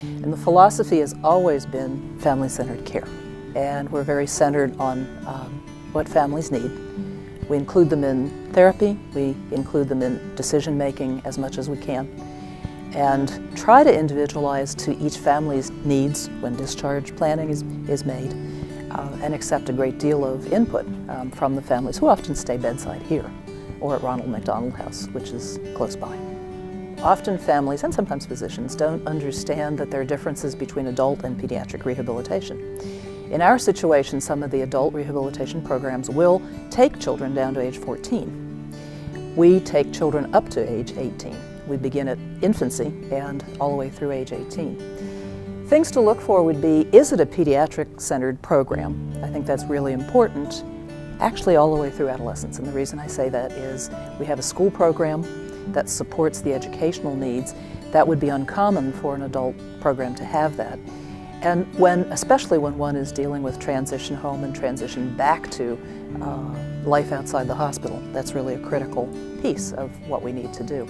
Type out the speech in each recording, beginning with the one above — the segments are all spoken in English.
And the philosophy has always been family-centered care. And we're very centered on what families need. We include them in therapy, we include them in decision-making as much as we can, and try to individualize to each family's needs when discharge planning is made, and accept a great deal of input from the families who often stay bedside here or at Ronald McDonald House, which is close by. Often families, and sometimes physicians, don't understand that there are differences between adult and pediatric rehabilitation. In our situation, some of the adult rehabilitation programs will take children down to age 14. We take children up to age 18. We begin at infancy and all the way through age 18. Things to look for would be, is it a pediatric-centered program? I think that's really important, actually all the way through adolescence. And the reason I say that is we have a school program that supports the educational needs. That would be uncommon for an adult program to have that. And especially when one is dealing with transition home and transition back to life outside the hospital, that's really a critical piece of what we need to do.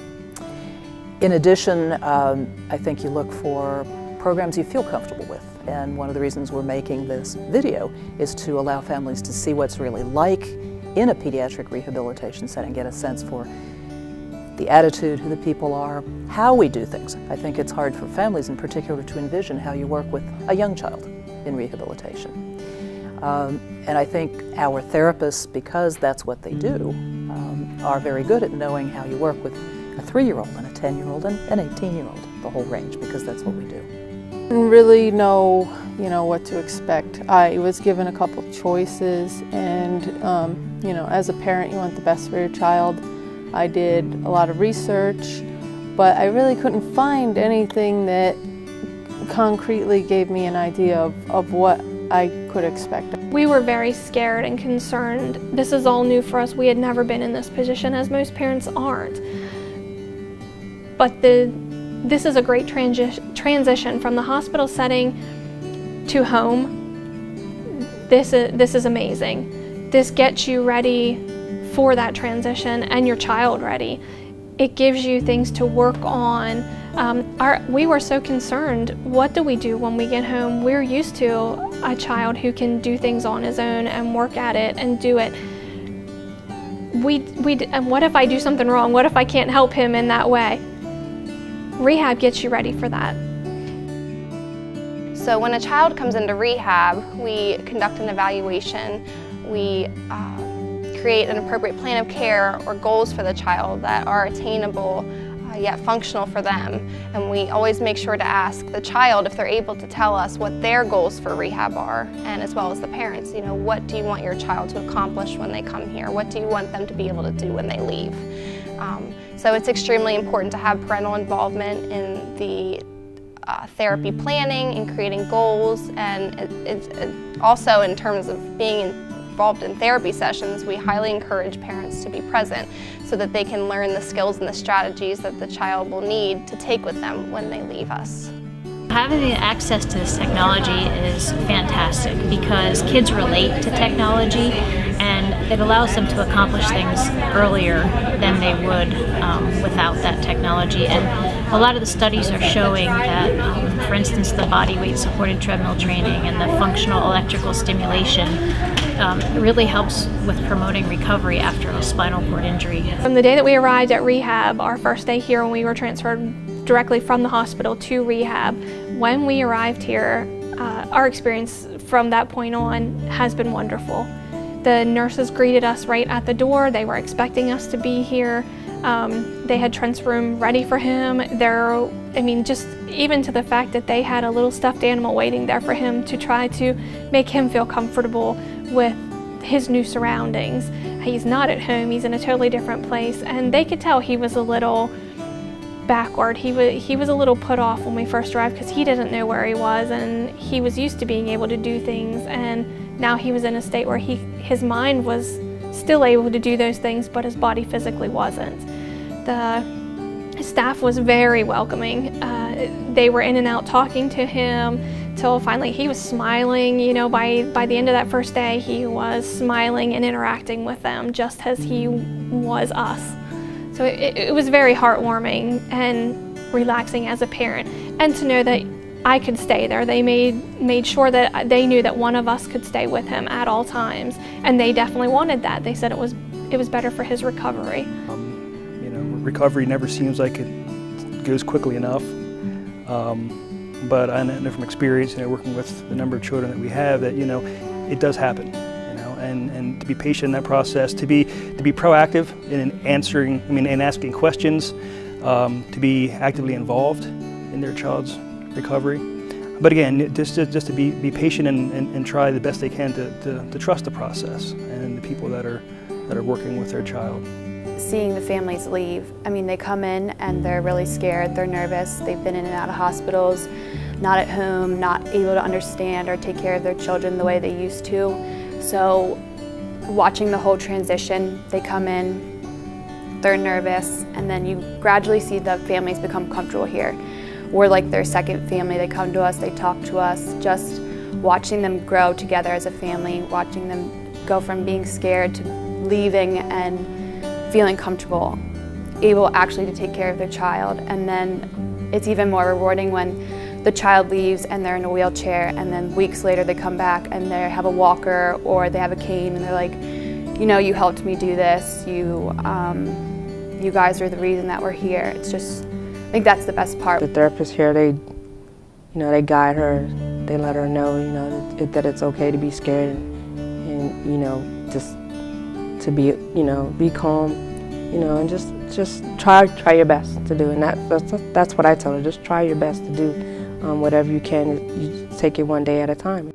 In addition, I think you look for programs you feel comfortable with. And one of the reasons we're making this video is to allow families to see what's really like in a pediatric rehabilitation setting, get a sense for the attitude, who the people are, how we do things. I think it's hard for families in particular to envision how you work with a young child in rehabilitation. And I think our therapists, because that's what they do, are very good at knowing how you work with a 3-year-old and a 10-year-old and an 18-year-old, the whole range, because that's what we do. Didn't really know, what to expect. I was given a couple choices, and as a parent, you want the best for your child. I did a lot of research, but I really couldn't find anything that concretely gave me an idea of what I could expect. We were very scared and concerned. This is all new for us. We had never been in this position, as most parents aren't. But this is a great transition from the hospital setting to home. This is amazing. This gets you ready for that transition and your child ready. It gives you things to work on. We were so concerned, what do we do when we get home? We're used to a child who can do things on his own and work at it and do it. And what if I do something wrong? What if I can't help him in that way? Rehab gets you ready for that. So when a child comes into rehab, we conduct an evaluation. We create an appropriate plan of care or goals for the child that are attainable yet functional for them. And we always make sure to ask the child if they're able to tell us what their goals for rehab are, and as well as the parents, what do you want your child to accomplish when they come here? What do you want them to be able to do when they leave? So it's extremely important to have parental involvement in the therapy planning and creating goals, and it's also in terms of being involved in therapy sessions, we highly encourage parents to be present so that they can learn the skills and the strategies that the child will need to take with them when they leave us. Having access to this technology is fantastic because kids relate to technology and it allows them to accomplish things earlier than they would without that technology. And a lot of the studies are showing that, for instance, the body weight supported treadmill training and the functional electrical stimulation really helps with promoting recovery after a spinal cord injury. From the day that we arrived at rehab, our first day here when we were transferred directly from the hospital to rehab, when we arrived here, our experience from that point on has been wonderful. The nurses greeted us right at the door. They were expecting us to be here. They had Trent's room ready for him. Just even to the fact that they had a little stuffed animal waiting there for him to try to make him feel comfortable with his new surroundings. He's not at home, he's in a totally different place, and they could tell he was a little backward. He was a little put off when we first arrived because he didn't know where he was, and he was used to being able to do things, and now he was in a state where his mind was still able to do those things, but his body physically wasn't. The staff was very welcoming. They were in and out talking to him till finally he was smiling. By the end of that first day, he was smiling and interacting with them just as he was us. So it was very heartwarming and relaxing as a parent, and to know that I could stay there. They made sure that they knew that one of us could stay with him at all times, and they definitely wanted that. They said it was better for his recovery. You know, recovery never seems like it goes quickly enough. But I know from experience, you know, working with the number of children that we have, that, you know, it does happen. You know, and to be patient in that process, to be proactive in answering, in asking questions, to be actively involved in their child's recovery. But again, just to be patient and try the best they can to trust the process and the people that are working with their child. Seeing the families leave, they come in and they're really scared, they're nervous, they've been in and out of hospitals, not at home, not able to understand or take care of their children the way they used to. So watching the whole transition, they come in, they're nervous, and then you gradually see the families become comfortable here. We're like their second family. They come to us, they talk to us, just watching them grow together as a family, watching them go from being scared to leaving and feeling comfortable, able actually to take care of their child. And then it's even more rewarding when the child leaves and they're in a wheelchair, and then weeks later they come back and they have a walker or they have a cane, and they're like, you know, you helped me do this, you guys are the reason that we're here. It's just, I think that's the best part. The therapists here, they guide her, they let her know, that it's okay to be scared, and just to be calm, and just try your best to do. And that's what I tell her. Just try your best to do whatever you can. You take it one day at a time.